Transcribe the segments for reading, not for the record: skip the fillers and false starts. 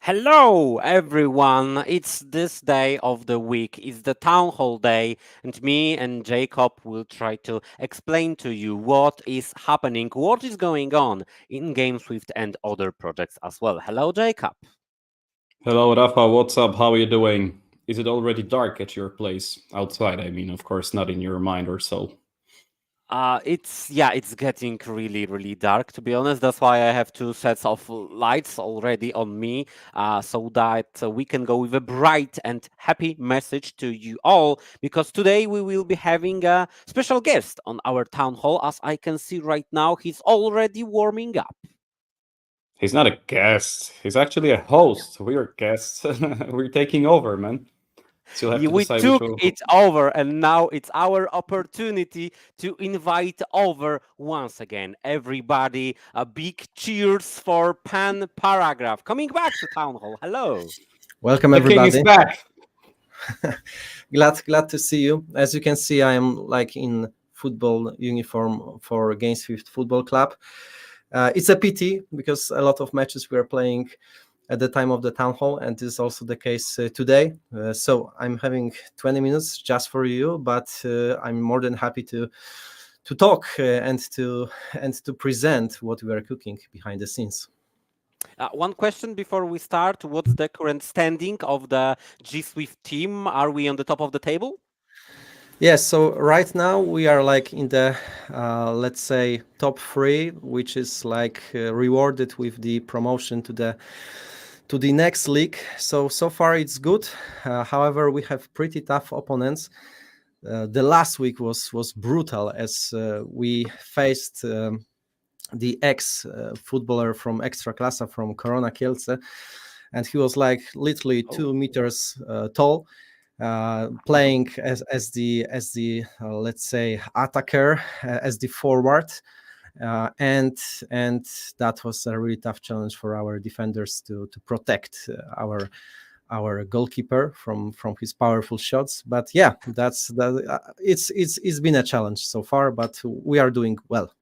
Hello, everyone. It's this day of the week. It's the town hall day, and me and Jacob will try to explain to you what is happening, what is going on in GameSwift and other projects as well. Hello, Jacob. Hello, Rafa. What's up? How are you doing? Is it already dark at your place? Outside, I mean, of course, not in your mind or so. It's getting really dark, to be honest. That's why I have two sets of lights already on me, so that we can go with a bright and happy message to you all. Because today we will be having a special guest on our town hall. As I can see right now, he's already warming up. He's not a guest. He's actually a host. We're guests. We're taking over, man. So you'll have to We decide which took one. it over, and now it's our opportunity to invite over once again everybody. A big cheers for Pan Paragraph coming back to Town Hall. Hello. Welcome The king is everybody. back. glad to see you. As you can see, I am like in football uniform for GameSwift Football Club. It's a pity because a lot of matches we are playing at the time of the town hall, and this is also the case today. So I'm having 20 minutes just for you, but I'm more than happy to talk and to present what we are cooking behind the scenes. One question before we start. What's the current standing of the GSWIFT team? Are we on the top of the table? Yes, so right now we are like in the let's say top three, which is like rewarded with the promotion to the next league. So far it's good. However, we have pretty tough opponents. The last week was brutal as we faced the ex footballer from Ekstraklasa from Korona Kielce, and he was like literally 2 meters tall, playing as the let's say attacker, as the forward, and that was a really tough challenge for our defenders to protect our goalkeeper from his powerful shots. But yeah, that's that. It's been a challenge so far, but we are doing well.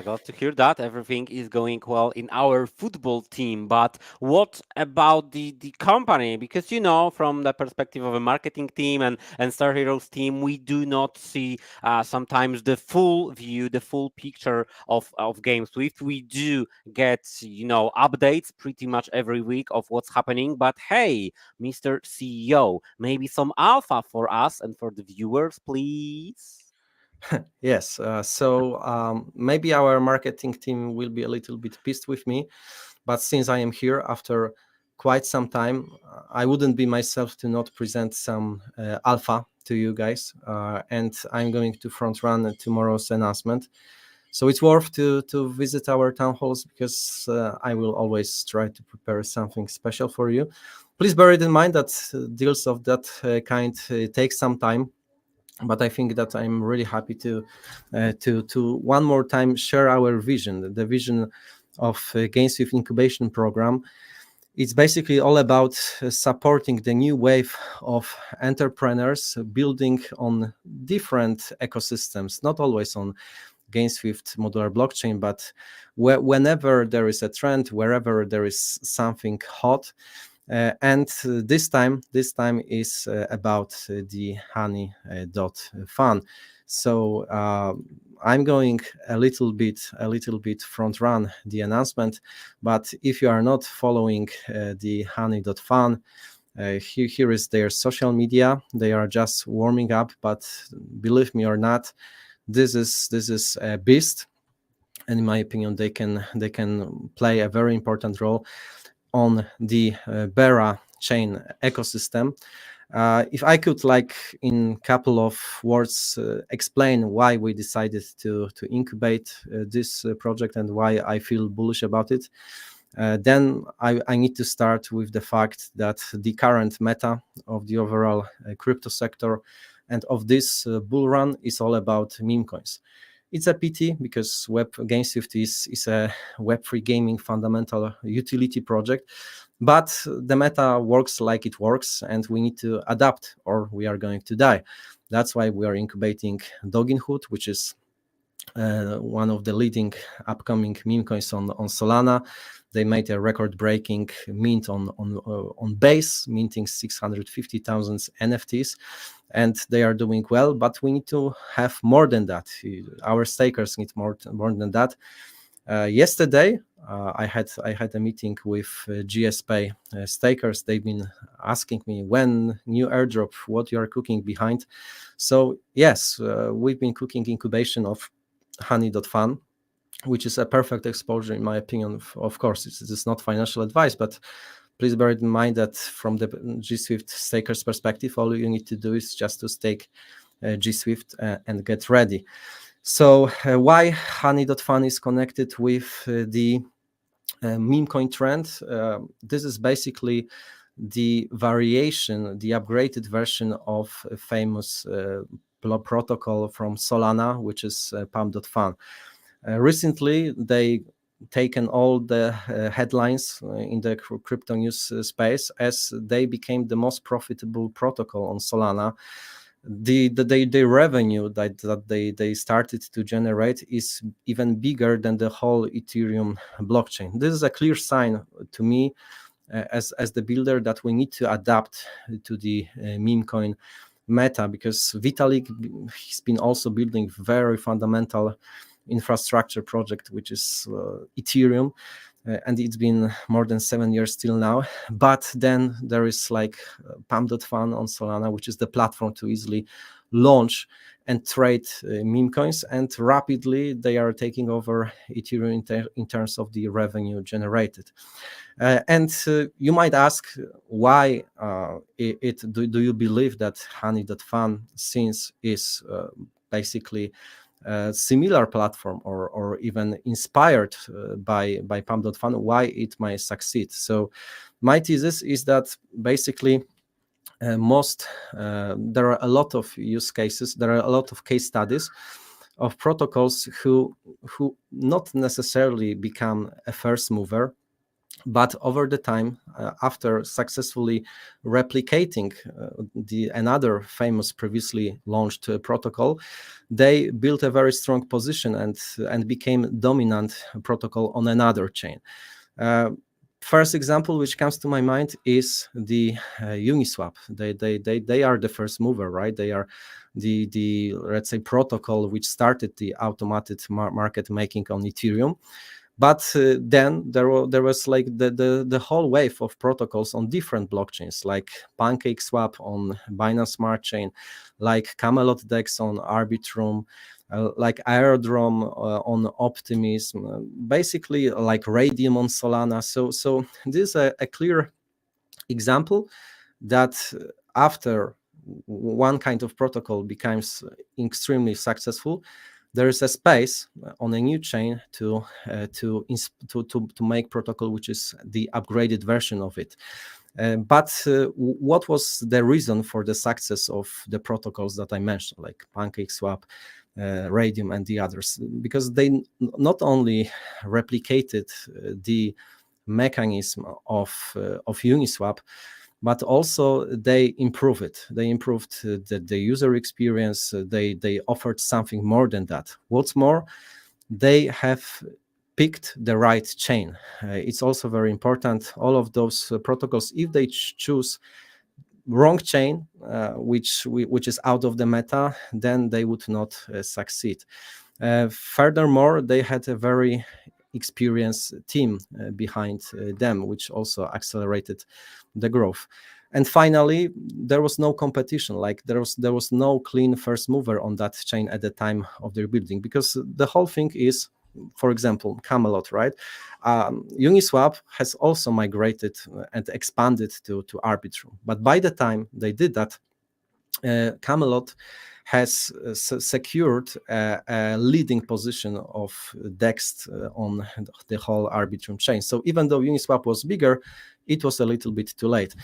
Glad to hear that everything is going well in our football team. But what about the company? Because from the perspective of a marketing team and Star Heroes team, we do not see sometimes the full view, the full picture of GameSwift. We do get updates pretty much every week of what's happening. But hey, Mr. CEO, maybe some alpha for us and for the viewers, please. Yes, so maybe our marketing team will be a little bit pissed with me, but since I am here after quite some time, I wouldn't be myself to not present some alpha to you guys, and I'm going to front run tomorrow's announcement. So it's worth to visit our town halls because I will always try to prepare something special for you. Please bear it in mind that deals of that kind take some time, but I think that I'm really happy to one more time share our vision, the vision of GameSwift Incubation program. It's basically all about supporting the new wave of entrepreneurs building on different ecosystems, not always on GameSwift modular blockchain, but whenever there is a trend, wherever there is something hot, and this time is about the honey.fun. So I'm going a little bit front run the announcement, but if you are not following the honey.fun, here is their social media. They are just warming up, but believe me or not, this is a beast, and in my opinion they can play a very important role on the Bera chain ecosystem. If I could, like in couple of words, explain why we decided to incubate this project and why I feel bullish about it, then I need to start with the fact that the current meta of the overall crypto sector and of this bull run is all about meme coins. It's a pity because GameSwift is a Web3 gaming fundamental utility project, but the meta works like it works, and we need to adapt or we are going to die. That's why we are incubating Doginhood, which is one of the leading upcoming meme coins on Solana. They made a record-breaking mint on base, minting 650,000 NFTs, and they are doing well. But we need to have more than that. Our stakers need more than that. Yesterday, I had a meeting with GSP stakers. They've been asking me when new airdrop, what you are cooking behind. So yes, we've been cooking incubation of honey.fun, which is a perfect exposure in my opinion. Of course, it's not financial advice, but please bear in mind that from the GSWIFT stakers perspective, all you need to do is just to stake GSWIFT and get ready. So why honey.fun is connected with the meme coin trend? This is basically the variation, the upgraded version of a famous protocol from Solana, which is pump.fun. Recently, they taken all the headlines in the crypto news space as they became the most profitable protocol on Solana. The revenue that they started to generate is even bigger than the whole Ethereum blockchain. This is a clear sign to me as the builder that we need to adapt to the meme coin meta, because Vitalik has been also building very fundamental infrastructure project, which is Ethereum, and it's been more than 7 years still now. But then there is like pump.fun on Solana, which is the platform to easily launch and trade meme coins, and rapidly they are taking over Ethereum in terms of the revenue generated. And you might ask, why do you believe that honey.fun, since is basically similar platform or even inspired by pump.fun, why it might succeed? So my thesis is that basically there are a lot of use cases, there are a lot of case studies of protocols who not necessarily become a first mover, but over the time, after successfully replicating another famous previously launched protocol, they built a very strong position and became dominant protocol on another chain. First example which comes to my mind is the Uniswap. They are the first mover, right? They are the let's say protocol which started the automated market making on Ethereum. But then there was like the whole wave of protocols on different blockchains, like PancakeSwap on Binance Smart Chain, like Camelot DEX on Arbitrum, like Aerodrome on Optimism, basically like Radium on Solana. So this is a clear example that after one kind of protocol becomes extremely successful, there is a space on a new chain to make protocol which is the upgraded version of it. But what was the reason for the success of the protocols that I mentioned, like PancakeSwap, Radium, and the others? Because they not only replicated the mechanism of Uniswap, but also they improve it. They improved the user experience. They offered something more than that. What's more, they have picked the right chain. It's also very important. All of those protocols, if they choose wrong chain, which is out of the meta, then they would not succeed. Furthermore, they had a very experienced team behind them, which also accelerated the growth. And finally, there was no competition. Like there was no clean first mover on that chain at the time of their building, because the whole thing is, for example, Camelot, right? Uniswap has also migrated and expanded to Arbitrum, but by the time they did that, Camelot has secured a leading position of DEX on the whole Arbitrum chain. So even though Uniswap was bigger, it was a little bit too late.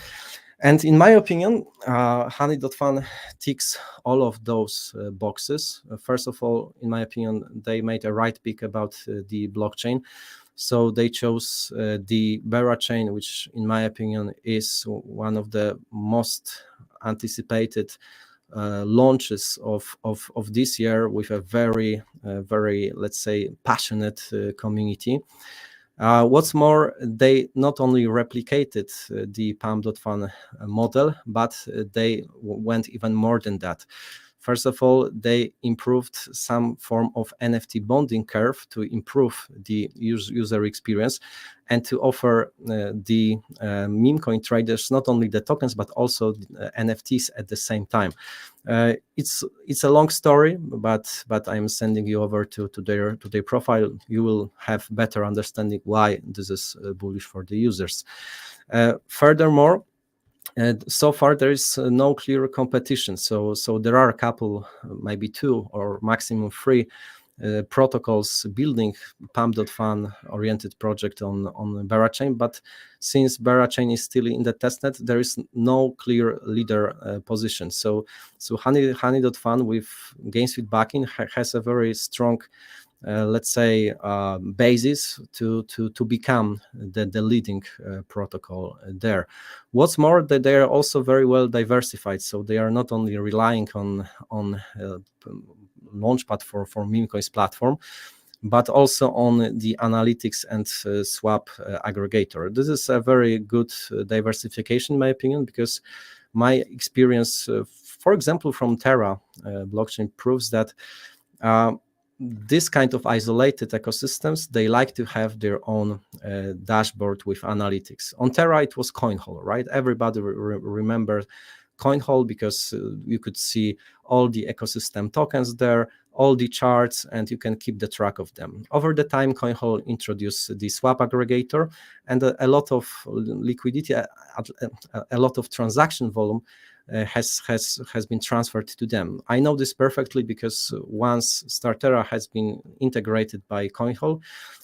And in my opinion, honey.fun ticks all of those boxes. First of all, in my opinion, they made a right pick about the blockchain. So they chose the Vera chain, which in my opinion is one of the most anticipated launches of this year with a very, let's say, passionate community. What's more, they not only replicated the Pam.Fun model, but they went even more than that. First of all, they improved some form of NFT bonding curve to improve the user experience and to offer the meme coin traders not only the tokens but also NFTs at the same time. It's a long story, but I'm sending you over to their profile. You will have better understanding why this is bullish for the users. Furthermore, so far there is no clear competition. So there are a couple, maybe two or maximum three protocols building Pam.Fun oriented project on Berachain, but since Berachain is still in the testnet, there is no clear leader position. So Honey.Fun with GameSwift backing has a very strong let's say basis to become the leading protocol there. What's more, that they are also very well diversified, so they are not only relying on Launchpad for meme coins platform, but also on the analytics and swap aggregator. This is a very good diversification, in my opinion, because my experience, for example, from Terra blockchain proves that this kind of isolated ecosystems, they like to have their own dashboard with analytics. On Terra, it was Coinhall, right? Everybody remembers Coinhall because you could see all the ecosystem tokens there, all the charts, and you can keep the track of them. Over the time, Coinhall introduced the swap aggregator, and a lot of liquidity, a lot of transaction volume has been transferred to them. I know this perfectly because once Startera has been integrated by Coinhall,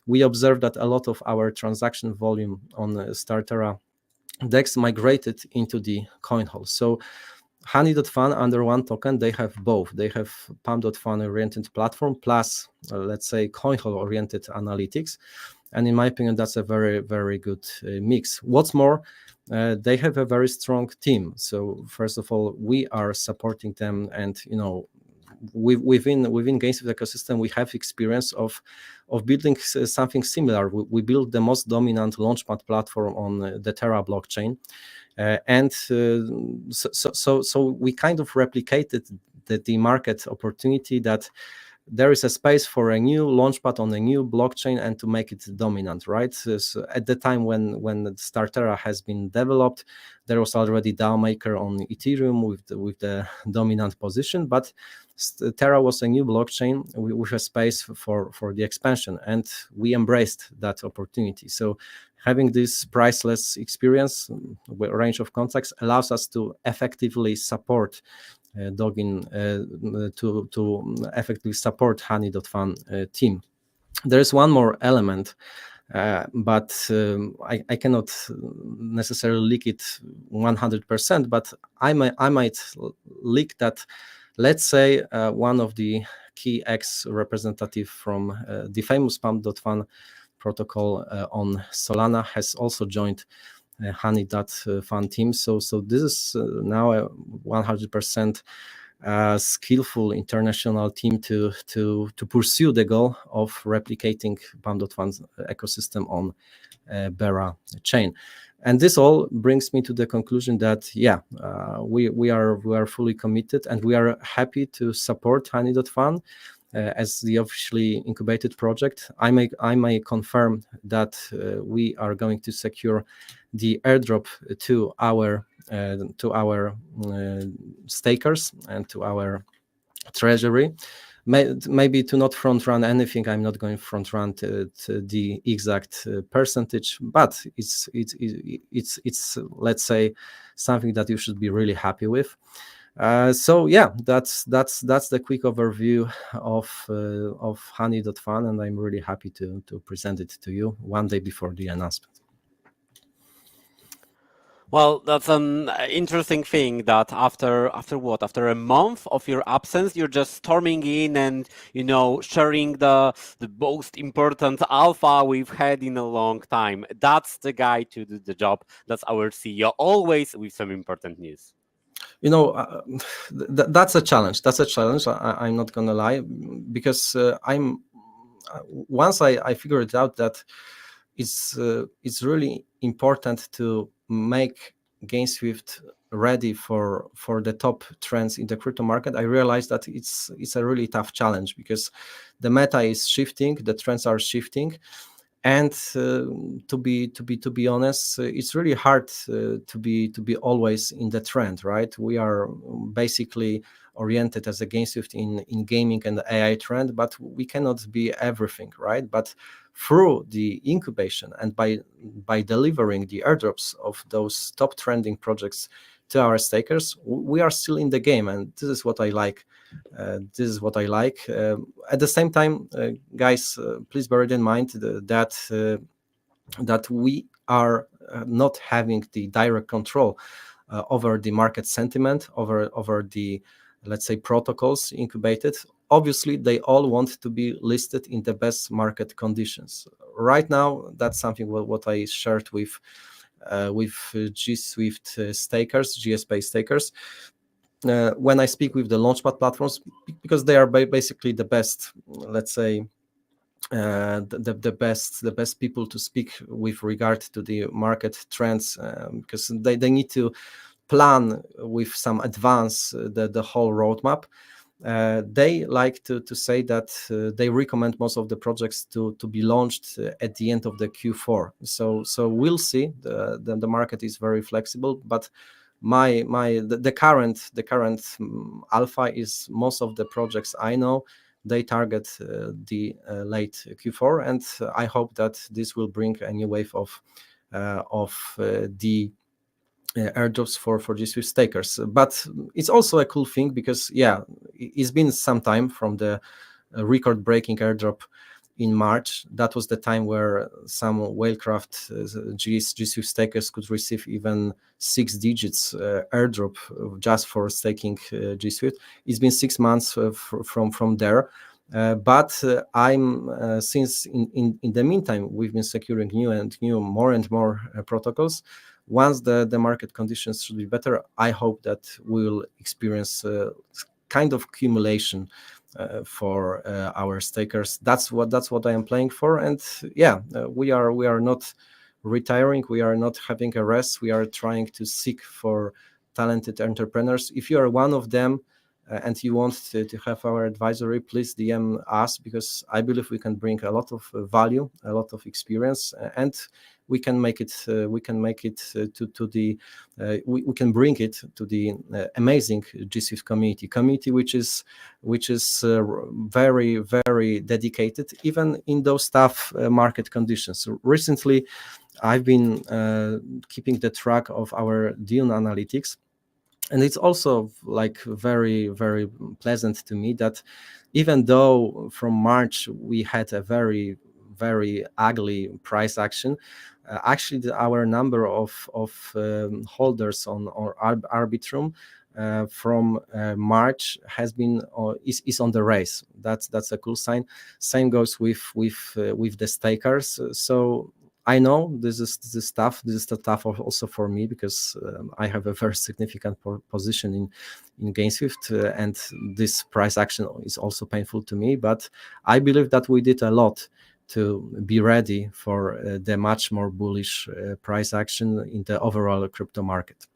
we observed that a lot of our transaction volume on Startera DEX migrated into the Coinhall. So Honey.Fun under one token, they have both. They have Pam.Fun oriented platform plus, let's say, Coinhall oriented analytics. And in my opinion, that's a very, very good mix. What's more, they have a very strong team. So first of all, we are supporting them, and within GameSwift ecosystem, we have experience of building something similar. We built the most dominant launchpad platform on the Terra blockchain, and so we kind of replicated the market opportunity that there is a space for a new launchpad on a new blockchain and to make it dominant, right? So at the time when Startera has been developed, there was already DAO maker on Ethereum with the dominant position, but Terra was a new blockchain with a space for the expansion, and we embraced that opportunity. So having this priceless experience, range of contacts, allows us to effectively support Dogin to effectively support Honey.Fun team. There is one more element, but I cannot necessarily leak it 100%, but I might leak that. Let's say one of the key X representative from the famous Pam.Fun protocol on Solana has also joined Honey.Fun team. So this is now a 100% skillful international team to pursue the goal of replicating Pam.Fun's ecosystem on Bera chain. And this all brings me to the conclusion that we are fully committed, and we are happy to support Honey.Fun as the officially incubated project. I may confirm that we are going to secure the airdrop to our stakers and to our treasury. Maybe to not front run anything, I'm not going to front run to the exact percentage, but it's let's say something that you should be really happy with. So yeah, that's the quick overview of Honey.Fun, and I'm really happy to present it to you one day before the announcement. Well, that's an interesting thing that after a month of your absence, you're just storming in and sharing the most important alpha we've had in a long time. That's the guy to do the job. That's our CEO, always with some important news. You know, that's a challenge. That's a challenge. I'm not gonna lie, because once I figured it out that it's really important to make GameSwift ready for the top trends in the crypto market. I realized that it's a really tough challenge, because the meta is shifting, the trends are shifting, and to be honest, it's really hard to be always in the trend, right? We are basically oriented as a GameSwift in gaming and the AI trend, but we cannot be everything, right? But through the incubation and by delivering the airdrops of those top trending projects to our stakers, we are still in the game, and this is what I like. This is what I like. At the same time, guys, please bear it in mind that we are not having the direct control over the market sentiment, over the, let's say, protocols incubated. Obviously, they all want to be listed in the best market conditions. Right now, that's something what I shared with GSWIFT stakers, GSP stakers. When I speak with the launchpad platforms, because they are basically the best, let's say, the best people to speak with regard to the market trends, because they need to plan with some advance the whole roadmap. They like to say that they recommend most of the projects to be launched at the end of the Q4. So we'll see. The market is very flexible, but the current alpha is most of the projects I know. They target the late Q4, and I hope that this will bring a new wave of the airdrops for G Suite stakers. But it's also a cool thing, because it's been some time from the record-breaking airdrop in March. That was the time where some Whalecraft G Suite stakers could receive even 6 digits airdrop just for staking G Suite. It's been 6 months from there. But I'm since in the meantime we've been securing more and more protocols. Once the market conditions should be better, I hope that we will experience kind of accumulation for our stakers. That's what I am playing for. And we are not retiring. We are not having a rest. We are trying to seek for talented entrepreneurs. If you are one of them, and you want to have our advisory, please DM us, because I believe we can bring a lot of value, a lot of experience, and we can make it. We can make it to the. We can bring it to the amazing GSWIFT community, which is very, very dedicated, even in those tough market conditions. So recently, I've been keeping the track of our Dune analytics. And it's also like very, very pleasant to me that even though from March we had a very, very ugly price action, actually our number of holders on Arbitrum from March has been is on the raise. That's a cool sign. Same goes with the stakers. So I know this is tough. This is tough also for me, because I have a very significant position in GameSwift, and this price action is also painful to me. But I believe that we did a lot to be ready for the much more bullish price action in the overall crypto market.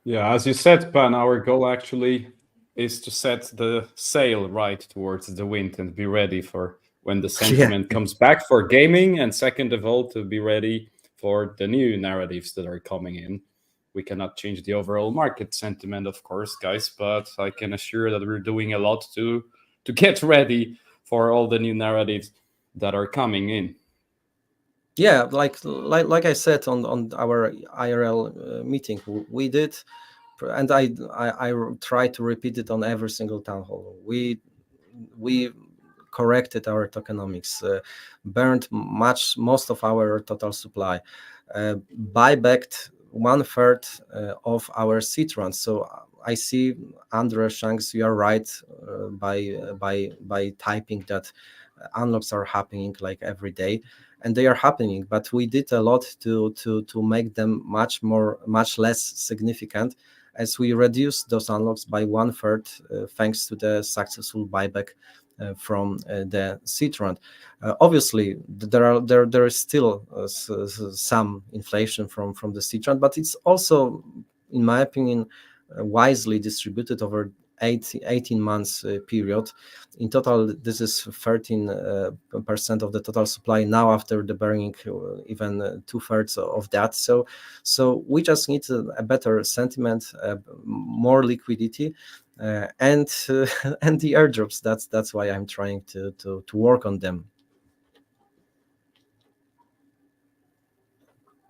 Yeah, as you said, Pan, our goal actually is to set the sail right towards the wind and be ready for when the sentiment comes back for gaming, and second of all, to be ready for the new narratives that are coming in. We cannot change the overall market sentiment, of course, guys, but I can assure that we're doing a lot to get ready for all the new narratives that are coming in. Yeah, like I said on our IRL meeting, we did, and I try to repeat it on every single town hall. We corrected our tokenomics, burned most of our total supply, buybacked 1/3 of our seed runs. So I see, Andre Shanks, you are right by typing that unlocks are happening like every day, and they are happening, but we did a lot to make them much less significant, as we reduced those unlocks by 1/3 thanks to the successful buyback from the seed round. Obviously, there is still some inflation from the seed round, but it's also, in my opinion, wisely distributed over 18 months period. In total, this is 13% of the total supply now, after the burning even 2/3 of that. So we just need a better sentiment, more liquidity, and and the airdrops. That's why I'm trying to work on them.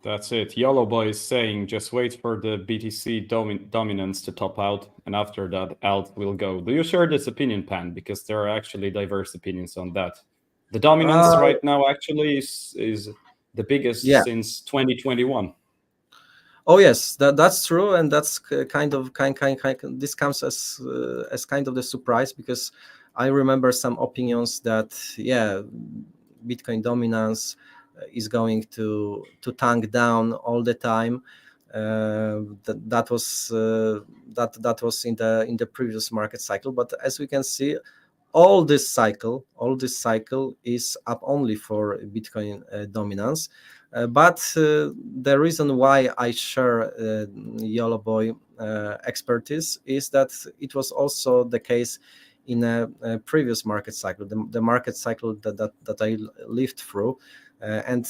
That's it. Yellow Boy is saying, just wait for the BTC dominance to top out, and after that, alt will go. Do you share this opinion, Pan? Because there are actually diverse opinions on that. The dominance right now actually is the biggest since 2021. Oh yes, that's true, and that's kind of this comes as kind of the surprise, because I remember some opinions that Bitcoin dominance is going to tank down all the time. That was in the previous market cycle, but as we can see, all this cycle is up only for Bitcoin dominance. But the reason why I share Yellow Boy expertise is that it was also the case in a previous market cycle, the market cycle that I lived through. And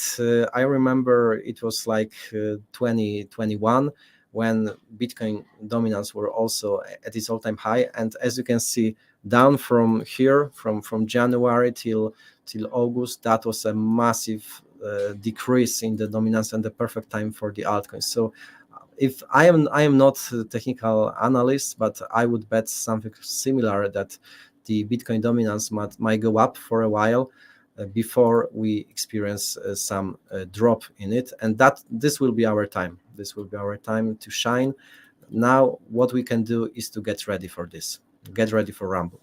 I remember it was like 2021, when Bitcoin dominance were also at its all-time high. And as you can see, down from here, from January till August, that was a massive decrease in the dominance, and the perfect time for the altcoins. So if I am not a technical analyst, but I would bet something similar, that the Bitcoin dominance might go up for a while before we experience some drop in it, and that this will be our time. This will be our time to shine. Now, what we can do is to get ready for this. Get ready for Rumble.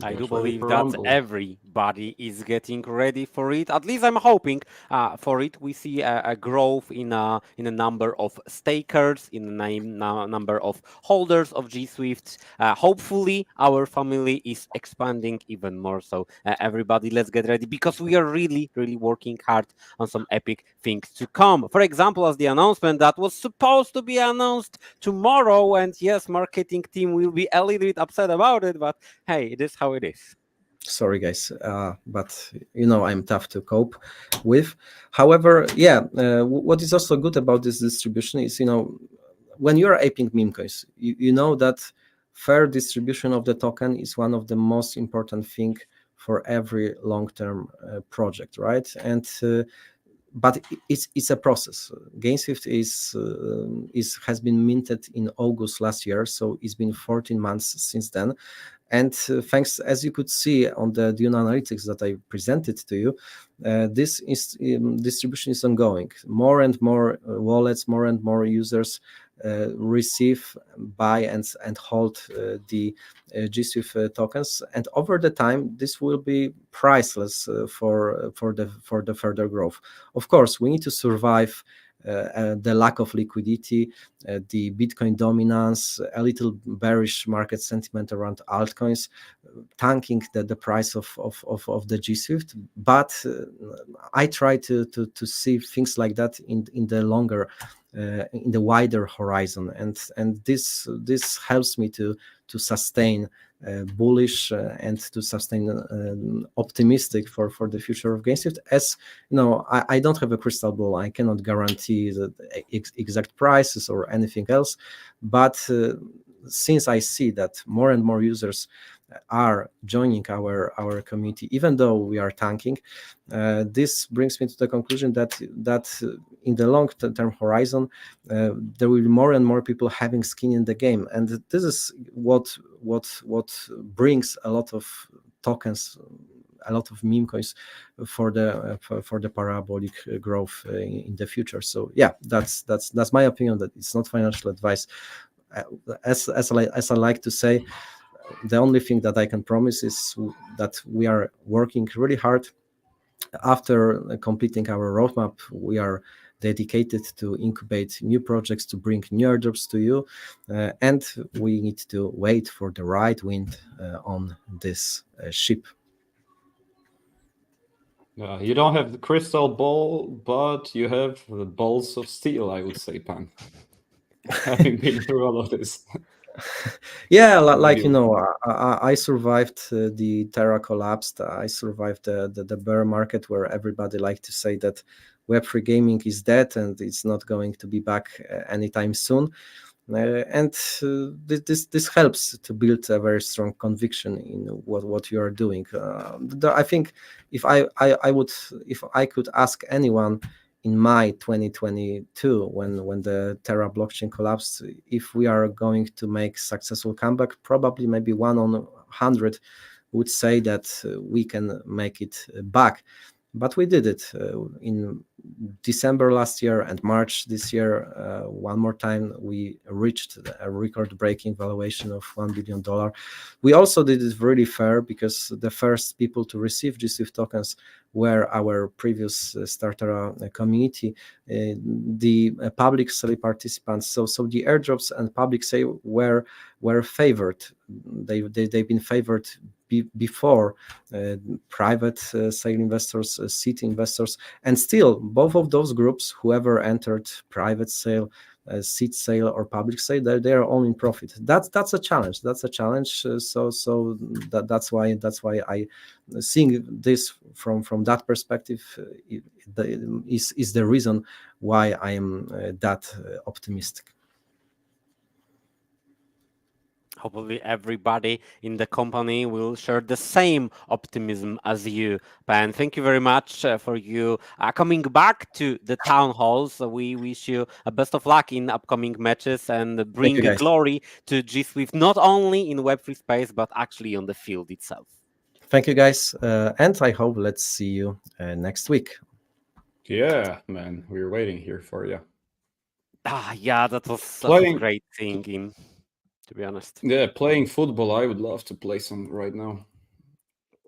I do believe that everybody is getting ready for it. At least I'm hoping for it. We see a growth in a number of stakers, in a number of holders of GSWIFT. Hopefully, our family is expanding even more. So everybody, let's get ready, because we are really, really working hard on some epic things to come. For example, as the announcement that was supposed to be announced tomorrow, and yes, marketing team will be a little bit upset about it, but hey, it is how it is. Sorry guys, but I'm tough to cope with. However, what is also good about this distribution is, when you're aping meme coins, you know that fair distribution of the token is one of the most important thing for every long-term project, right? And but it's a process. GameSwift has been minted in August last year, so it's been 14 months since then. And thanks, as you could see on the Dune analytics that I presented to you, this distribution is ongoing. More and more wallets, more and more users receive, buy, and hold the GSWIFT tokens, and over the time this will be priceless for the further growth. Of course, we need to survive the lack of liquidity, the Bitcoin dominance, a little bearish market sentiment around altcoins, tanking the price of the GSWIFT. But I try to see things like that in the longer, in the wider horizon, and this helps me to sustain bullish and to sustain optimistic for the future of GameSwift. As I don't have a crystal ball. I cannot guarantee the exact prices or anything else, but since I see that more and more users are joining our community, even though we are tanking, this brings me to the conclusion that in the long-term horizon, there will be more and more people having skin in the game, and this is what brings a lot of tokens, a lot of meme coins for the parabolic growth in the future. So yeah, that's my opinion. That it's not financial advice. As I like to say, the only thing that I can promise is that we are working really hard. After completing our roadmap, we are dedicated to incubate new projects, to bring new airdrops to you, and we need to wait for the right wind on this ship. You don't have the crystal ball, but you have the balls of steel, I would say, Pan. Having been through all of this. Yeah, like Maybe. I survived the Terra collapsed. I survived the bear market, where everybody liked to say that Web3 gaming is dead and it's not going to be back anytime soon. And this helps to build a very strong conviction in what you are doing. I think if I could ask anyone in May 2022, when the Terra blockchain collapsed, if we are going to make successful comeback, probably maybe 1 on 100 would say that we can make it back. But we did it in December last year and March this year. One more time, we reached a record-breaking valuation of $1 billion. We also did it really fair, because the first people to receive GSWIFT tokens were our previous starter community, the public sale participants. So the airdrops and public sale were favored. They've been favored before private sale investors, seed investors, and still both of those groups, whoever entered private sale, seed sale, or public sale, they are all in profit. That's a challenge. That's a challenge. That's why I seeing this from that perspective is the reason why I am that optimistic. Hopefully, everybody in the company will share the same optimism as you, Pan. Thank you very much for you coming back to the town hall. So we wish you a best of luck in upcoming matches and Thank bring you, guys. glory to GSWIFT, not only in Web3 space, but actually on the field itself. Thank you, guys. And I hope let's see you next week. Yeah, man, we're waiting here for you. Yeah, that was great thinking, to be honest. Yeah, playing football, I would love to play some right now.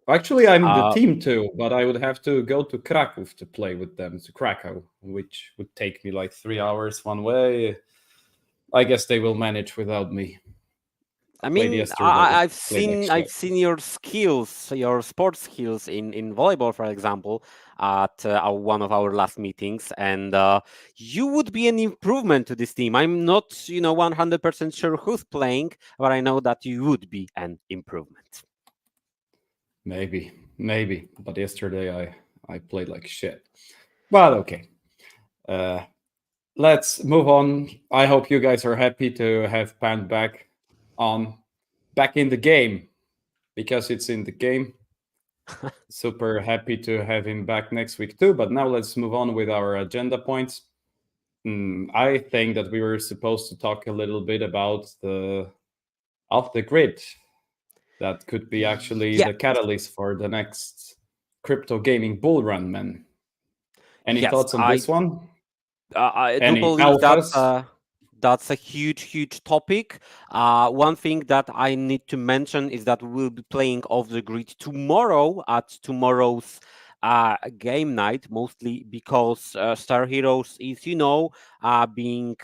Actually, I'm in the team too, but I would have to go to Krakow to play with them, to Krakow, which would take me like 3 hours one way. I guess they will manage without me. I mean, yesterday, I've seen your skills, your sports skills in volleyball, for example, at one of our last meetings, and you would be an improvement to this team. I'm not, 100% sure who's playing, but I know that you would be an improvement. Maybe. But yesterday I played like shit. But okay. Let's move on. I hope you guys are happy to have Pan back in the game, because it's in the game. Super happy to have him back next week too. But now let's move on with our agenda points. I think that we were supposed to talk a little bit about the off the grid. That could be actually the catalyst for the next crypto gaming bull run, man. Any thoughts on this one? I do believe that's a huge topic. One thing that I need to mention is that we'll be playing off the grid tomorrow at tomorrow's game night, mostly because Star Heroes is, being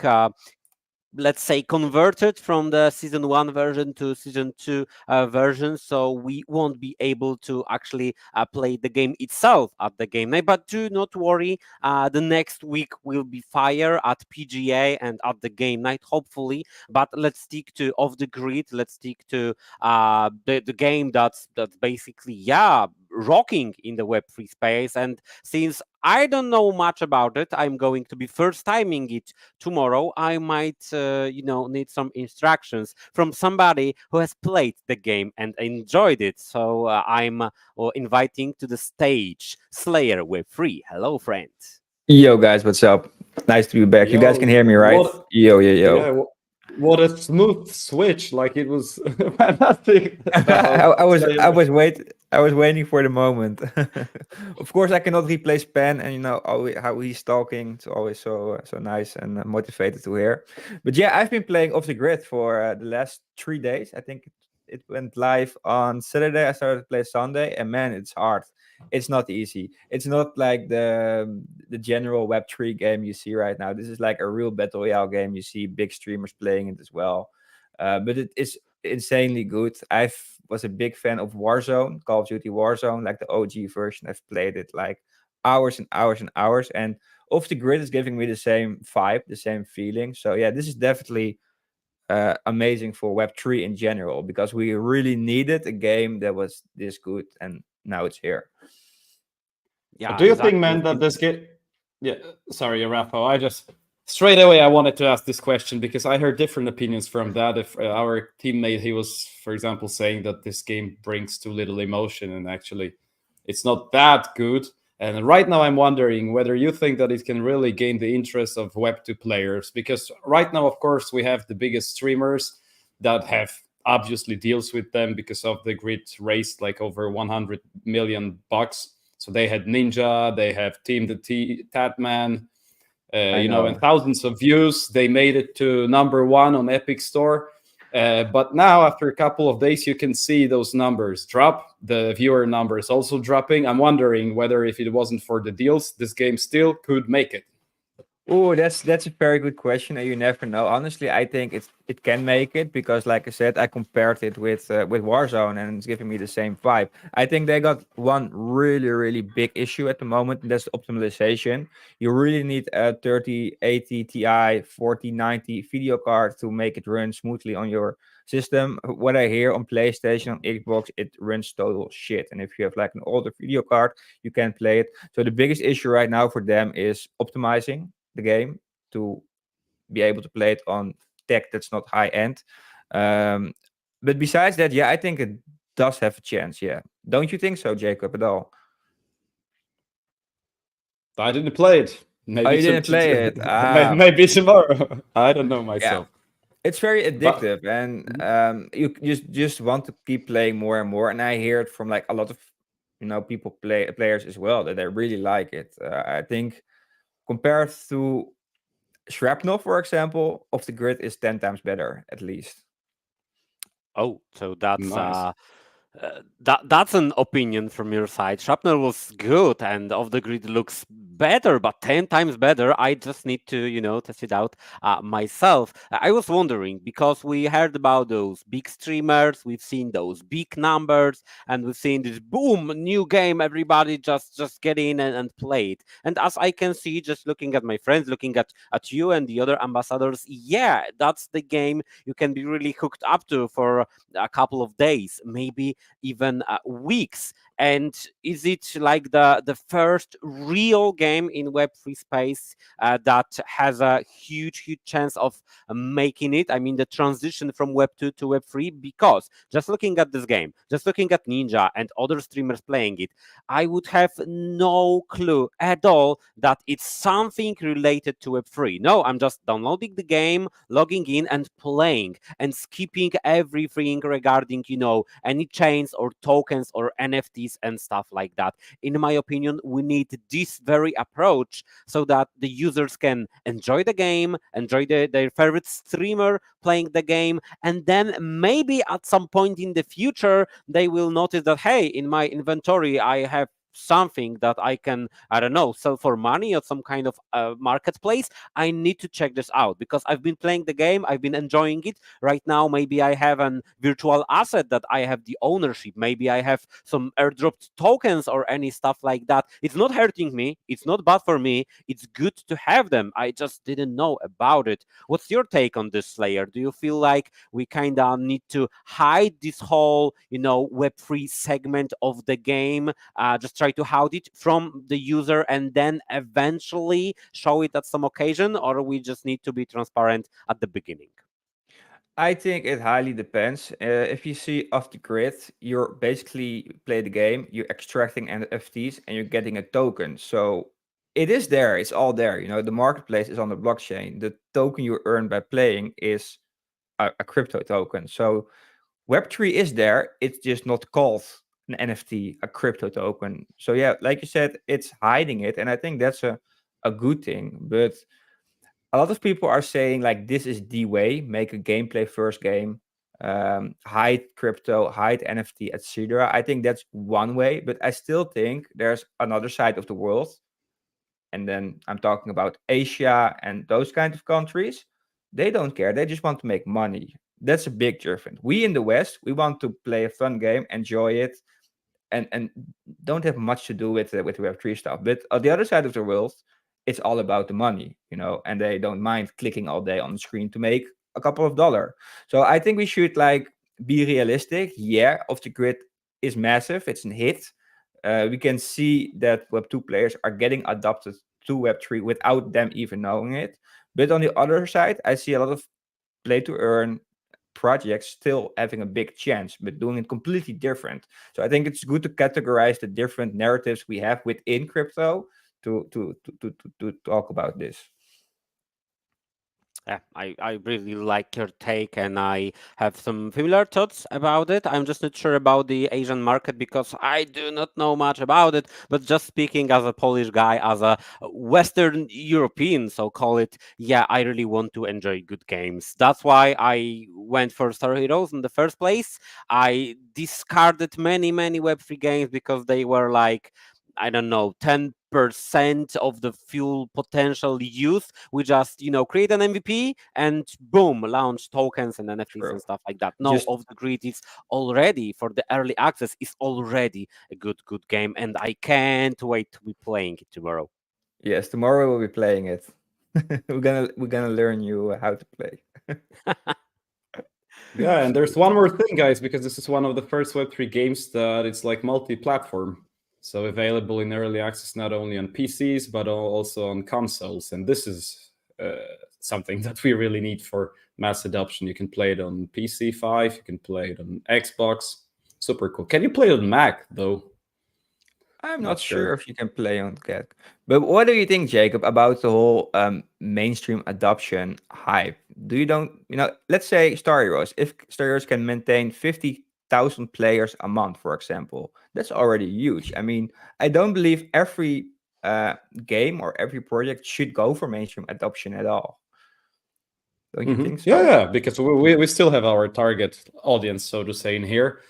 let's say converted from the season 1 version to season 2 version, so we won't be able to actually play the game itself at the game night. But do not worry, the next week will be fire at PGA and at the game night, hopefully. But let's stick to off the grid. Let's stick to the game that's basically rocking in the Web3 space. And since I don't know much about it, I'm going to be first timing it tomorrow. I might, need some instructions from somebody who has played the game and enjoyed it. So I'm inviting to the stage Slayer Web3. Hello, friend. Yo, guys, what's up? Nice to be back. You guys can hear me, right? Yo. Yeah, what a smooth switch! Like, it was fantastic. I was waiting for the moment. Of course, I cannot replace Pen, and how he's talking. It's always so nice and motivated to hear. But yeah, I've been playing off the grid for the last 3 days. I think it went live on Saturday. I started to play Sunday, and man, it's hard. It's not easy. It's not like the general Web3 game you see right now. This is like a real battle royale game. You see big streamers playing it as well, but it is insanely good. I was a big fan of Warzone, Call of Duty Warzone, like the OG version. I've played it like hours and hours and hours, and Off the Grid is giving me the same vibe, the same feeling. So yeah, this is definitely amazing for Web3 in general, because we really needed a game that was this good, and now it's here. Yeah, Do you think, exactly. man, that this game? Yeah, sorry, Rafa. I just straight away I wanted to ask this question because I heard different opinions from that. If our teammate, he was, for example, saying that this game brings too little emotion, and actually, it's not that good. And right now, I'm wondering whether you think that it can really gain the interest of Web2 players, because right now, of course, we have the biggest streamers that have obviously deals with them because of the grid raised like over 100 million bucks. So they had Ninja, they have Team the Tatman, I and know. thousands of views. They made it to #1 on Epic Store. But now, after a couple of days, you can see those numbers drop. The viewer numbers also dropping. I'm wondering whether, if it wasn't for the deals, this game still could make it. Oh, that's a very good question, and you never know. Honestly, I think it can make it, because, like I said, I compared it with Warzone, and it's giving me the same vibe. I think they got one really really big issue at the moment, and that's optimization. You really need a 3080 Ti 4090 video card to make it run smoothly on your system. What I hear on PlayStation, on Xbox, it runs total shit. And if you have like an older video card, you can't play it. So the biggest issue right now for them is optimizing the game to be able to play it on tech that's not high end. Um, but besides that, yeah, I think it does have a chance. Yeah, don't you think so, Jacob? At all? I didn't play it. Oh, Maybe you didn't play it. maybe tomorrow. I don't know Yeah, myself. it's very But addictive, and you just want to keep playing more and more. And I hear it from like a lot of people players as well, that they really like it. I think compared to Shrapnel, for example, Off the Grid is 10 times better, at least. Oh, so that's nice. that's an opinion from your side. Shrapnel was good, and Off the Grid looks better, but 10 times better. I just need to, test it out myself. I was wondering because we heard about those big streamers, we've seen those big numbers, and we've seen this boom new game. Everybody just get in and play it. And as I can see, just looking at my friends, looking at you and the other ambassadors, yeah, that's the game you can be really hooked up to for a couple of days, maybe even weeks. And is it like the first real game in Web3 space that has a huge chance of making it? I mean, the transition from Web2 to Web3, because just looking at this game, just looking at Ninja and other streamers playing it, I would have no clue at all that it's something related to Web3. No, I'm just downloading the game, logging in and playing, and skipping everything regarding, any chains or tokens or NFTs and stuff like that. In my opinion, we need this very approach so that the users can enjoy the game, enjoy their favorite streamer playing the game, and then maybe at some point in the future, they will notice that, hey, in my inventory, I have something that I can, I don't know, sell for money or some kind of marketplace. I need to check this out because I've been playing the game, I've been enjoying it. Right now, maybe I have an virtual asset that I have the ownership. Maybe I have some airdropped tokens or any stuff like that. It's not hurting me. It's not bad for me. It's good to have them. I just didn't know about it. What's your take on this, Slayer? Do you feel like we kind of need to hide this whole, Web3 segment of the game? Just try to hide it from the user and then eventually show it at some occasion, or we just need to be transparent at the beginning? I think it highly depends. If you see Off the Grid, you're basically play the game, you're extracting NFTs, and you're getting a token. So it is there, it's all there. The marketplace is on the blockchain. The token you earn by playing is a crypto token. So Web3 is there, it's just not called an NFT, a crypto token. So yeah, like you said, it's hiding it, and I think that's a good thing. But a lot of people are saying like this is the way, make a gameplay first game, hide crypto, hide NFT, etc. I think that's one way, but I still think there's another side of the world, and then I'm talking about Asia and those kind of countries. They don't care. They just want to make money. That's a big difference. We in the West, we want to play a fun game, enjoy it, and don't have much to do with Web3 stuff. But on the other side of the world, it's all about the money, and they don't mind clicking all day on the screen to make a couple of dollars. So I think we should like be realistic. Yeah, off the grid is massive. It's a hit. We can see that Web2 players are getting adopted to Web3 without them even knowing it. But on the other side, I see a lot of play to earn projects still having a big chance, but doing it completely different. So I think it's good to categorize the different narratives we have within crypto to talk about this. Yeah, I really like your take, and I have some similar thoughts about it. I'm just not sure about the Asian market because I do not know much about it. But just speaking as a Polish guy, as a Western European, so call it, yeah, I really want to enjoy good games. That's why I went for Star Heroes in the first place. I discarded many Web3 games because they were like, I don't know, 10% of the full potential use. We just, create an MVP and boom, launch tokens and NFTs True. and stuff like that. No, Just off the grid is already for the early access is already a good game, and I can't wait to be playing it tomorrow. yes, tomorrow we'll be playing it. we're gonna learn you how to play. Yeah, and there's one more thing, guys, because this is one of the first Web3 games that it's like multi-platform. So available in early access not only on PCs, but also on consoles. And this is something that we really need for mass adoption. You can play it on PC5, you can play it on Xbox. Super cool. Can you play it on Mac, though? I'm Not not sure sure. if you can play on CAD. But what do you think, Jacob, about the whole mainstream adoption hype? Do you don't let's say Star Heroes. If Star Heroes can maintain 50,000 players a month, for example, that's already huge. I mean, I don't believe every game or every project should go for mainstream adoption at all. Don't you think Yeah, so? yeah, because we still have our target audience, so to say, in here.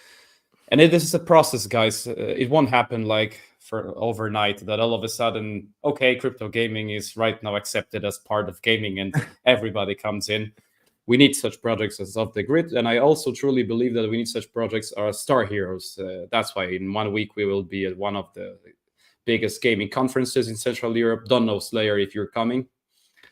And this is a process, guys. It won't happen like for overnight that all of a sudden, okay, crypto gaming is right now accepted as part of gaming and everybody comes in. We need such projects as Off the Grid. And I also truly believe that we need such projects as Star Heroes. That's why in 1 week we will be at one of the biggest gaming conferences in Central Europe. Don't know, Slayer, if you're coming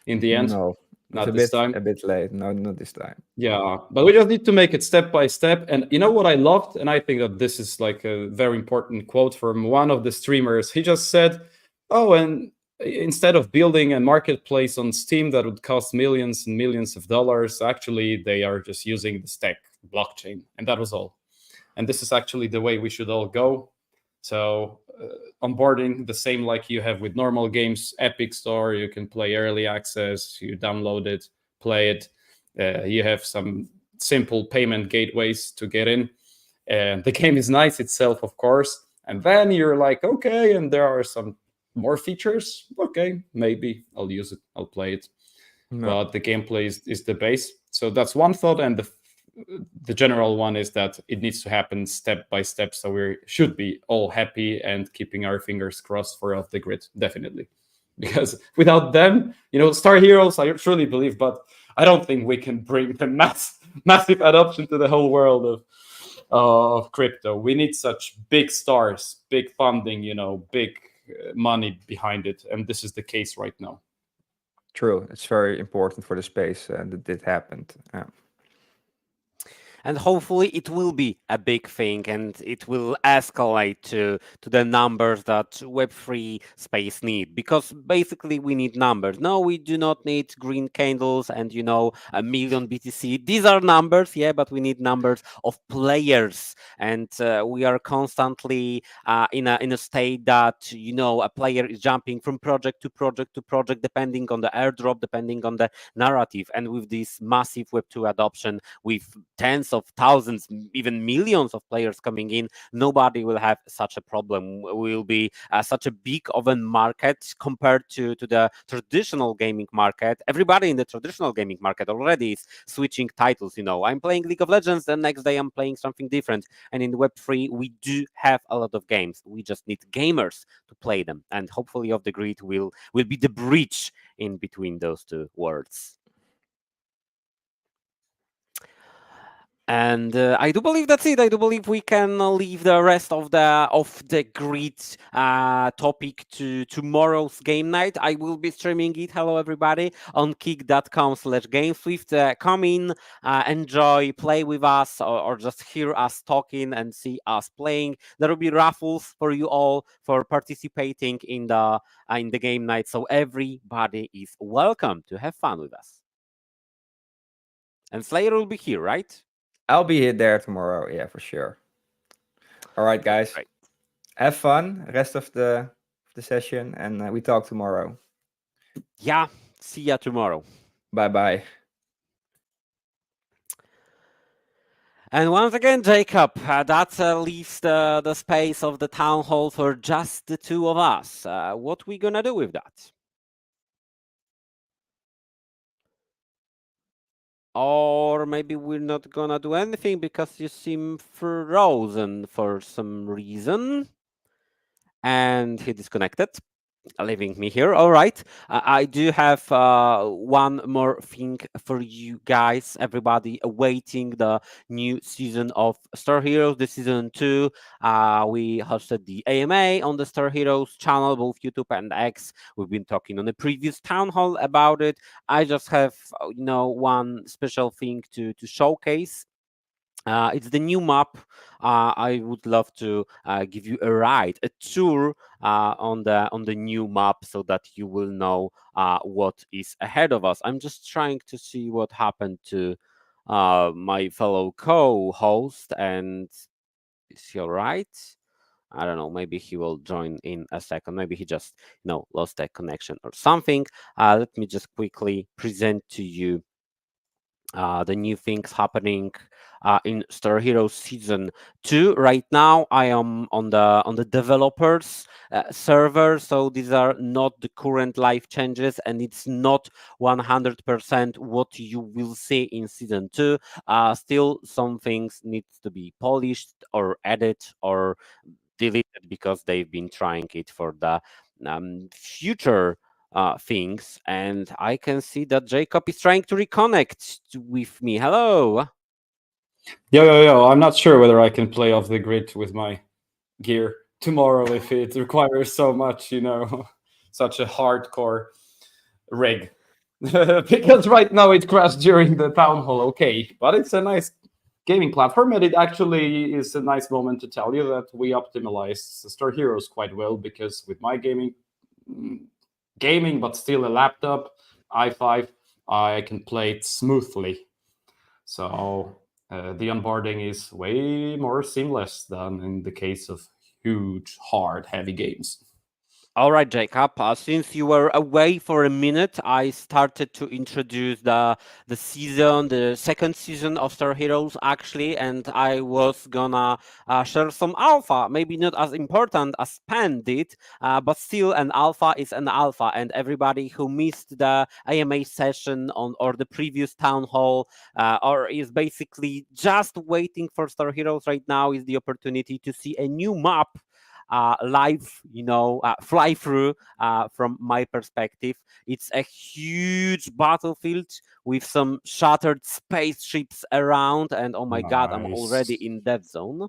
in the end. No, it's Not this time. a bit late. No, not this time. Yeah, but we just need to make it step by step. And you know what I loved? And I think that this is like a very important quote from one of the streamers. He just said, oh, and instead of building a marketplace on Steam that would cost millions and millions of dollars, actually, they are just using the stack blockchain. And that was all. And this is actually the way we should all go. So onboarding the same like you have with normal games, Epic Store, you can play early access, you download it, play it. You have some simple payment gateways to get in. And the game is nice itself, of course. And then you're like, okay, and there are some more features. Okay, maybe I'll use it, I'll play it. No. But the gameplay is the base. So that's one thought. And the general one is that it needs to happen step by step. So we should be all happy and keeping our fingers crossed for Off the Grid, definitely. Because without them, Star Heroes, I truly believe, but I don't think we can bring the massive adoption to the whole world of crypto. We need such big stars, big funding, big money behind it. And this is the case right now. True. It's very important for the space that it happened. And hopefully it will be a big thing and it will escalate to the numbers that Web3 space need, because basically we need numbers. No, we do not need green candles and a million BTC. These are numbers, yeah, but we need numbers of players, and we are constantly in a state that a player is jumping from project to project to project depending on the airdrop, depending on the narrative. And with this massive Web2 adoption, with tens of thousands, even millions of players coming in, nobody will have such a problem. Will be such a big of a market compared to the traditional gaming market. Everybody in the traditional gaming market already is switching titles. I'm playing League of Legends, the next day I'm playing something different. And in Web3, we do have a lot of games. We just need gamers to play them. And hopefully Off the Grid will be the bridge in between those two worlds. And I do believe that's it. I do believe we can leave the rest of the grid topic to tomorrow's game night. I will be streaming it. Hello, everybody, on kick.com/GameSwift. Come in, enjoy, play with us, or just hear us talking and see us playing. There will be raffles for you all for participating in the game night. So everybody is welcome to have fun with us. And Slayer will be here, right? I'll be there tomorrow. Yeah, for sure. All right, guys. Right. Have fun rest of the session, and we talk tomorrow. Yeah. See ya tomorrow. Bye-bye. And once again, Jacob, that leaves the space of the town hall for just the two of us. What we gonna do with that? Or maybe we're not gonna do anything because you seem frozen for some reason. And he disconnected, leaving me here. All right. I do have one more thing for you guys, everybody awaiting the new season of Star Heroes, the season 2. We hosted the AMA on the Star Heroes channel, both YouTube and X. We've been talking on the previous town hall about it. I just have one special thing to showcase. It's the new map. I would love to give you a ride, a tour on the new map, so that you will know what is ahead of us. I'm just trying to see what happened to my fellow co-host, and is he all right? I don't know. Maybe he will join in a second. Maybe he just lost that connection or something. Let me just quickly present to you the new things happening in Star Heroes Season 2. Right now, I am on the developers server, so these are not the current live changes, and it's not 100% what you will see in Season 2. Still, some things need to be polished or added or deleted because they've been trying it for the future things. And I can see that Jacob is trying to reconnect with me. Hello. Yo. I'm not sure whether I can play Off the Grid with my gear tomorrow if it requires so much, such a hardcore rig. Because right now it crashed during the town hall. Okay, but it's a nice gaming platform, and it actually is a nice moment to tell you that we optimized Star Heroes quite well, because with my gaming, but still a laptop, i5, I can play it smoothly. So the onboarding is way more seamless than in the case of huge, hard, heavy games. All right, Jacob. Since you were away for a minute, I started to introduce the season, the second season of Star Heroes, actually, and I was gonna share some alpha. Maybe not as important as Pan did, but still, an alpha is an alpha. And everybody who missed the AMA session or the previous town hall, or is basically just waiting for Star Heroes right now, is the opportunity to see a new map. Live, fly through from my perspective. It's a huge battlefield with some shattered spaceships around, and oh my god, I'm already in death zone.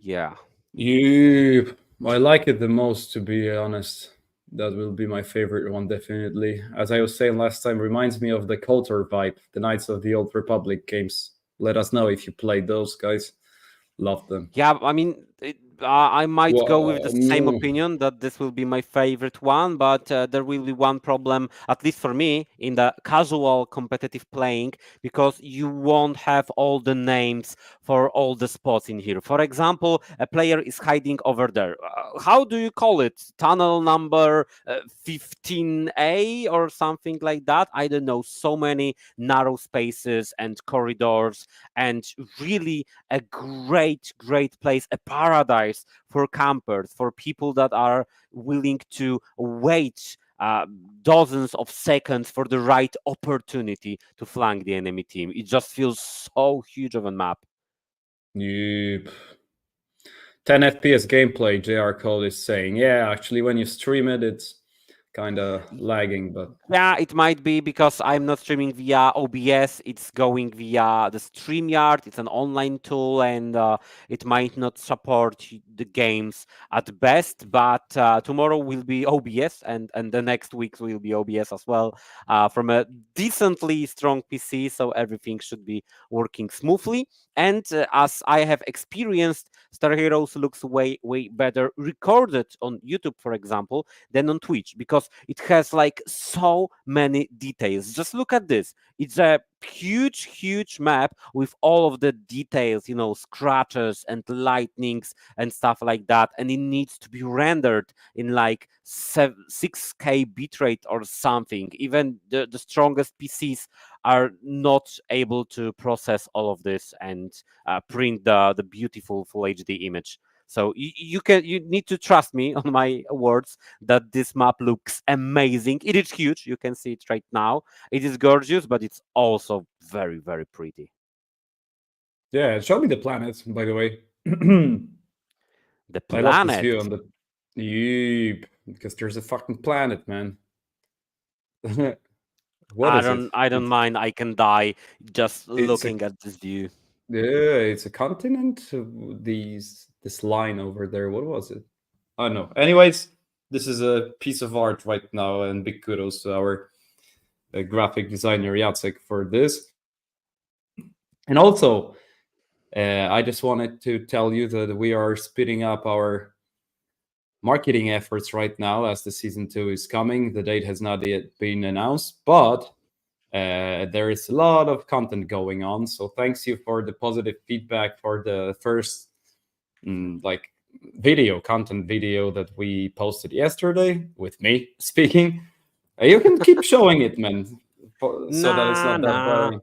Yeah. I like it the most, to be honest. That will be my favorite one, definitely. As I was saying last time, reminds me of the KOTOR vibe, the Knights of the Old Republic games. Let us know if you played those, guys. Love them. Yeah, I mean, I might go with the Well, same opinion that this will be my favorite one, but there will be one problem, at least for me, in the casual competitive playing, because you won't have all the names for all the spots in here. For example, a player is hiding over there. How do you call it? Tunnel number 15A or something like that? I don't know. So many narrow spaces and corridors, and really a great place, a paradise for campers, for people that are willing to wait dozens of seconds for the right opportunity to flank the enemy team. It just feels so huge of a map. Yep. 10 FPS gameplay, JR Code is saying. Yeah, actually, when you stream it, it's kind of lagging, but Yeah, it might be because I'm not streaming via OBS. It's going via the StreamYard. It's an online tool, and it might not support the games at best. But tomorrow will be OBS, and the next week will be OBS as well, from a decently strong PC. So everything should be working smoothly. And as I have experienced, Star Heroes looks way better recorded on YouTube, for example, than on Twitch, because it has like so many details. Just look at this. It's a huge map with all of the details, scratches and lightnings and stuff like that. And it needs to be rendered in like 6K bitrate or something. Even the strongest PCs are not able to process all of this and print the beautiful full HD image. So you need to trust me on my words that this map looks amazing. It is huge. You can see it right now. It is gorgeous, but it's also very pretty. yeah, show me the planet, by the way. The I love this planet. view on the. Yep, because there's a fucking planet, man. What is it? I don't mind. I can die just It's a looking at this view. yeah, it's a continent. This line over there. What was it? I don't know. Anyways, this is a piece of art right now, and big kudos to our graphic designer Jacek for this. And also, I just wanted to tell you that we are speeding up our marketing efforts right now as the season 2 is coming. The date has not yet been announced, but there is a lot of content going on. So thanks you for the positive feedback for the first like content video that we posted yesterday with me speaking. You can keep showing it, man, so that it's not that Nah. boring.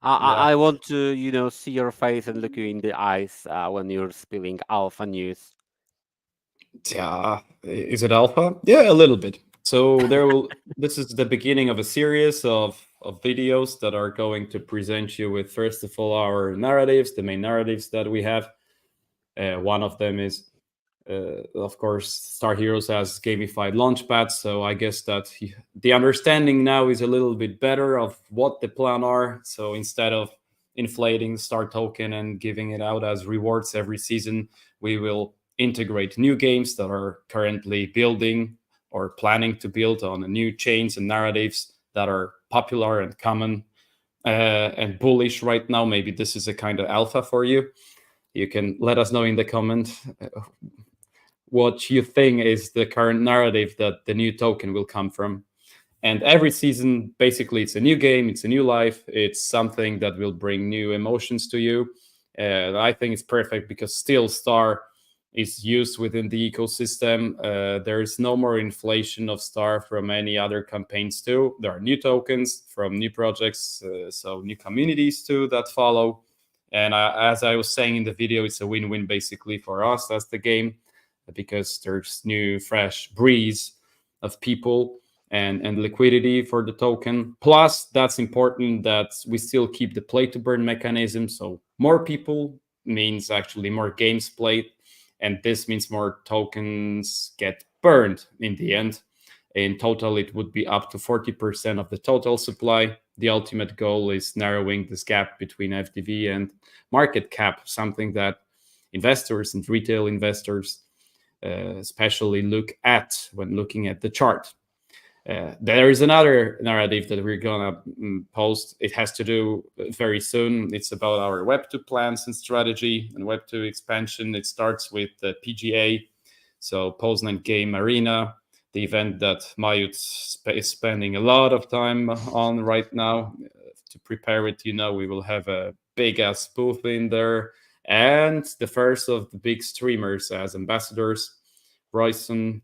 I want to, see your face and look you in the eyes when you're spilling alpha news. Yeah, is it alpha? Yeah, a little bit. So this is the beginning of a series of videos that are going to present you with, first of all, our narratives, the main narratives that we have. One of them is, of course, Star Heroes has gamified launchpads. So I guess that the understanding now is a little bit better of what the plan are. So instead of inflating Star Token and giving it out as rewards every season, we will integrate new games that are currently building or planning to build on new chains and narratives that are popular and common and bullish right now. Maybe this is a kind of alpha for you. You can let us know in the comment what you think is the current narrative that the new token will come from. And every season, basically, it's a new game, it's a new life, it's something that will bring new emotions to you. I think it's perfect because still Star is used within the ecosystem. There is no more inflation of Star from any other campaigns too. There are new tokens from new projects, so new communities too that follow. And as I was saying in the video, it's a win-win basically for us as the game, because there's new, fresh breeze of people and liquidity for the token. Plus, that's important that we still keep the play-to-burn mechanism. So more people means actually more games played, and this means more tokens get burned in the end. In total, it would be up to 40% of the total supply. The ultimate goal is narrowing this gap between FDV and market cap, something that investors and retail investors especially look at when looking at the chart. There is another narrative that we're gonna post. It has to do very soon. It's about our Web2 plans and strategy and Web2 expansion. It starts with the PGA, so Poznan Game Arena, the event that Mayut is spending a lot of time on right now. To prepare it, we will have a big ass booth in there, and the first of the big streamers as ambassadors, Bryson.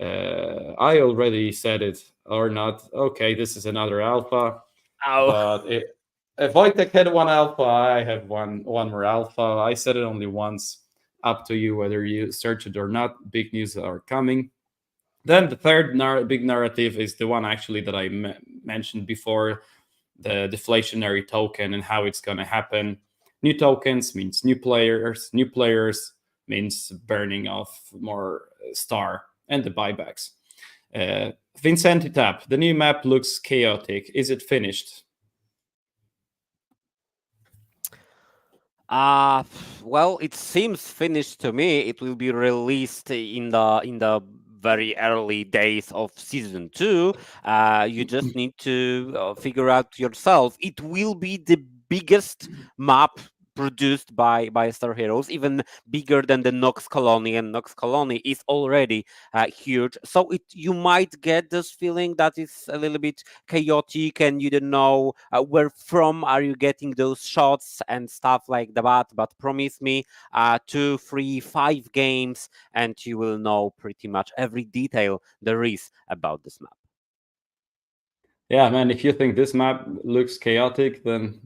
I already said it or not. Okay, this is another alpha, Oh, but if Wojtek had one alpha, I have one more alpha. I said it only once. Up to you whether you search it or not. Big news are coming. Then the third big narrative is the one actually that I mentioned before, the deflationary token and how it's going to happen. New tokens means new players. New players means burning off more star and the buybacks. Vincenti Tap, the new map looks chaotic. Is it finished? Well, it seems finished to me. It will be released in the very early days of season 2. You just need to figure out yourself. It will be the biggest map produced by Star Heroes, even bigger than the Nox Colony, and Nox Colony is already huge. So you might get this feeling that it's a little bit chaotic and you don't know where from are you getting those shots and stuff like that. But promise me 2, 3, 5 games and you will know pretty much every detail there is about this map. Yeah, man, if you think this map looks chaotic, then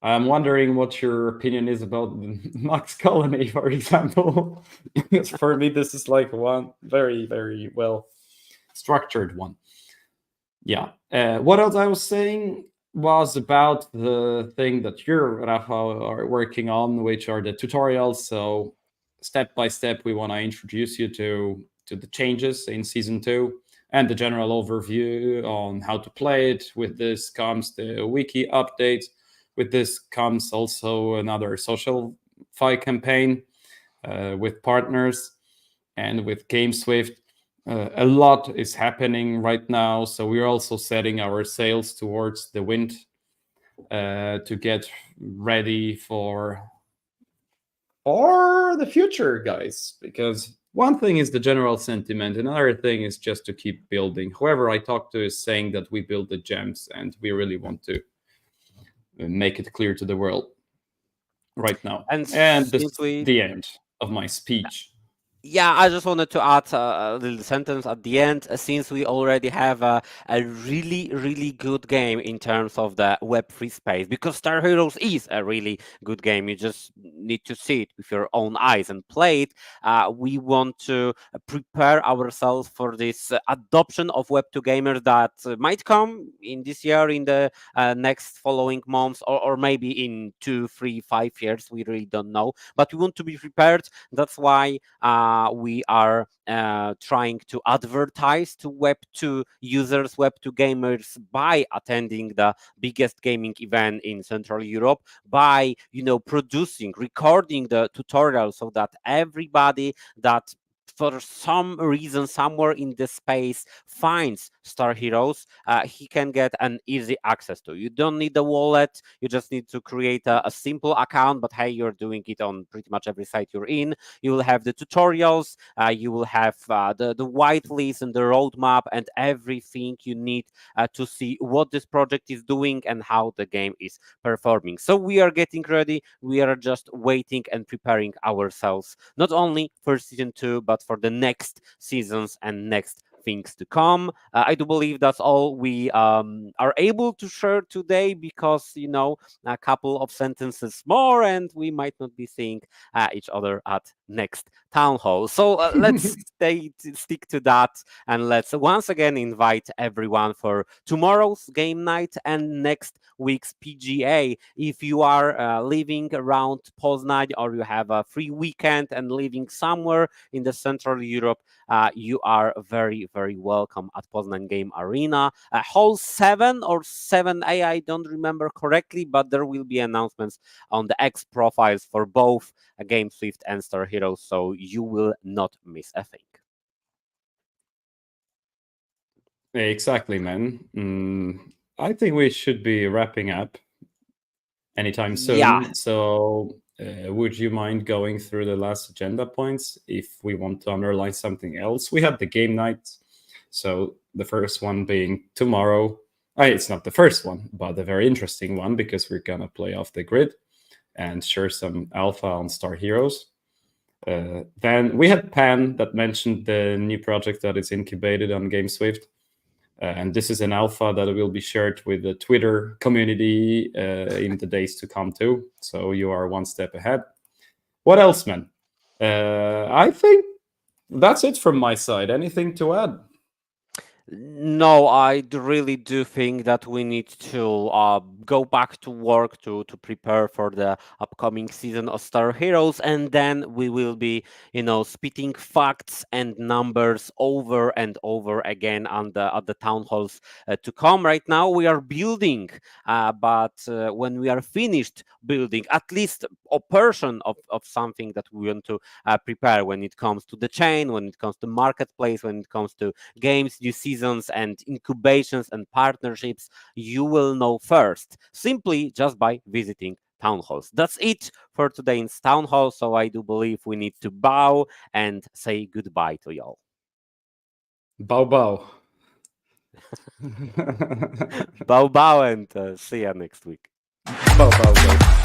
I'm wondering what your opinion is about Nox Colony, for example. Because for me, this is like one very, very well structured one. Yeah. What else I was saying was about the thing that you're, Rafa, are working on, which are the tutorials. So step by step, we want to introduce you to the changes in season 2 and the general overview on how to play it. With this comes the wiki update. With this comes also another social fi campaign with partners and with GameSwift. A lot is happening right now, so we're also setting our sails towards the wind to get ready for the future, guys. Because one thing is the general sentiment, another thing is just to keep building. Whoever I talk to is saying that we build the gems, and we really want to make it clear to the world right now. And this is simply, the end of my speech. yeah, I just wanted to add a little sentence at the end. Since we already have a really, really good game in terms of the Web3 space, because Star Heroes is a really good game. You just need to see it with your own eyes and play it. We want to prepare ourselves for this adoption of Web2 gamers that might come in this year, in the next following months, or maybe in 2, 3, 5 years. We really don't know. But we want to be prepared. That's why we are trying to advertise to Web2 users, Web2 gamers, by attending the biggest gaming event in Central Europe, by producing, recording the tutorial, so that everybody that for some reason somewhere in the space finds Star Heroes, he can get an easy access to. You don't need a wallet. You just need to create a simple account. But hey, you're doing it on pretty much every site you're in. You will have the tutorials. You will have the whitelist and the roadmap and everything you need to see what this project is doing and how the game is performing. So we are getting ready. We are just waiting and preparing ourselves, not only for season 2, but for the next seasons and next things to come. I do believe that's all we are able to share today, because a couple of sentences more and we might not be seeing each other at next town hall. So let's stick to that, and let's once again invite everyone for tomorrow's game night and next week's PGA. If you are living around Poznan, or you have a free weekend and living somewhere in the Central Europe, you are very, very welcome at Poznan Game Arena. Hall 7 or 7A, I don't remember correctly, but there will be announcements on the X profiles for both GameSwift and Star Heroes, so you will not miss a thing. Exactly, man. I think we should be wrapping up anytime Yeah. soon. So, would you mind going through the last agenda points if we want to underline something else? We had the game night. So, the first one being tomorrow. It's not the first one, but a very interesting one because we're going to play off the grid and share some alpha on Star Heroes. Then we had Pan that mentioned the new project that is incubated on GameSwift. And this is an alpha that will be shared with the Twitter community in the days to come too. So you are one step ahead. What else, man? I think that's it from my side. Anything to add? No, really do think that we need to go back to work to prepare for the upcoming season of Star Heroes, and then we will be, spitting facts and numbers over and over again on the at the town halls to come. Right now, we are building, but when we are finished building, at least a portion of something that we want to prepare when it comes to the chain, when it comes to marketplace, when it comes to games, new seasons, and incubations and partnerships, you will know first, simply just by visiting town halls. That's it for today in town hall. So I do believe we need to bow and say goodbye to y'all. Bow bow. Bow bow and see ya next week. Bow bow. Bow.